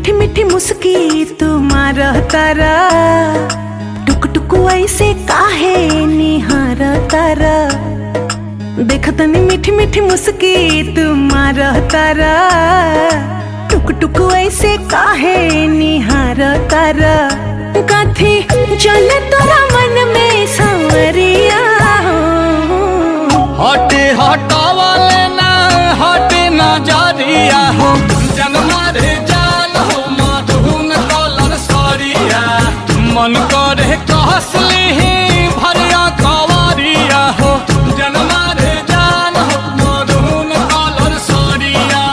मीठी मीठी मुस्की तुम्हारा तारा, टुक टुक ऐसे काहे निहार तारा। देखतनी मीठी मीठी मुस्की तुम्हारा तारा, टुक टुक ऐसे काहे निहार तारा। कथी चले तोरा मन में सांवरिया, हटे हटावले ना हटे नजरिया हो, जनमा रे जान हो मधुन कलर सरिया। मन करे कहसली भरिया कवरिया हो, जनमा रे जान हो मधुन कलर सरिया।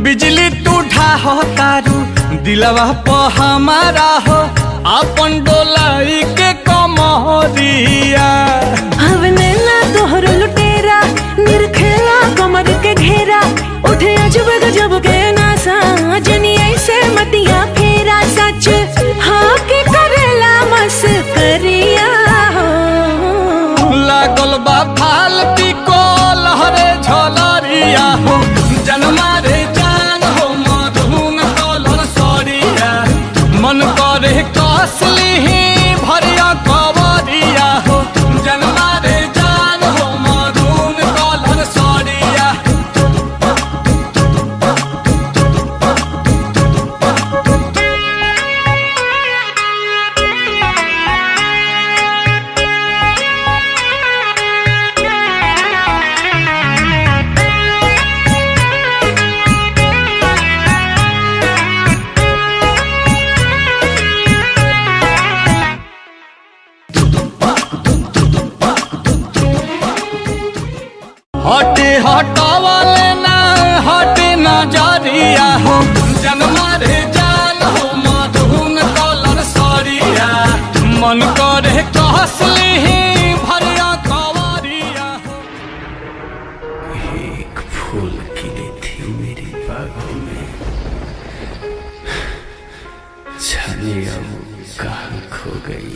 बिजली टूठा हो तारू दिलवा प हमारा हो, अपन डोलाई के कमरिया। हवने ना तोहर लुटेरा, निरखेला कमर के घेरा। उठे अजब गजब के नासा, जनी ऐसे मतिया फेरा। सच हाँ के करेला मस्करिया हो, लागल बा फालती को लहरे झलरिया हो, जनमा रे जान हो मधुन कलर सरिया। मन करे कसली भरिया कवरिया हो, जनमा रे जान हो मधुन कलर सरिया। हटे हटावले ना हटे नजरिया हो, जनमा रे जान हो मधुन कलर सरिया। मन करे कहसली भरिया कवरिया हो। एक फूल खिली थी मेरी बागों में, जाने अब कहाँ खो गई।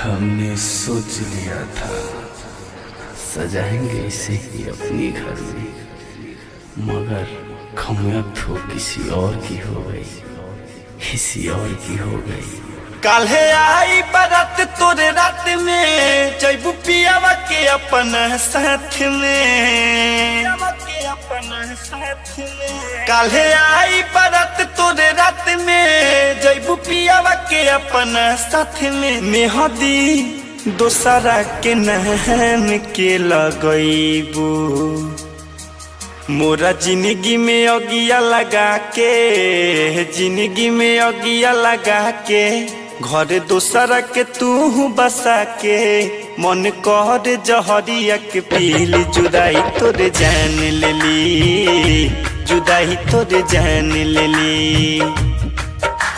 हमने सोच लिया था सजाएंगे इसे ही अपनी घर में, मगर खमियत हो किसी और की हो गई, किसी और की हो गई। काल्हे आई बारात तोरे रात में, जैबू पियावा के अपन साथ में। काल्हे आई बारात तोरे रात में, जैबू पियावा के अपन साथ में। मेहदी दोसरा के नहन के लगैबू, मोरा जिंदगी में अगिया लगा के, जिंदगी में अगिया लगा के। घर दोसरा के तू बसा के, मन कर जहरिया के पीली। जुदाई तोरे जान लेली, जुदाई तोरे जान लेली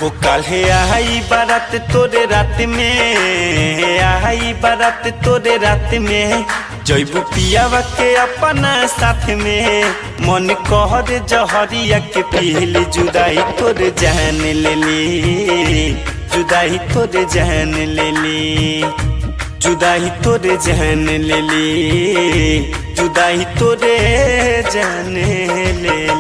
हो। काल्हे आई बारात तोरे रात में, आई बारात तोरे रात में। जैबू पियावा के अपना साथ में, मन कहर जहरिया के पीली। जुदाई तोरे जान लेली, जुदाई तोरे जान लेली, जुदाई तोरे जान लेली, जुदाई तोरे जान लेली।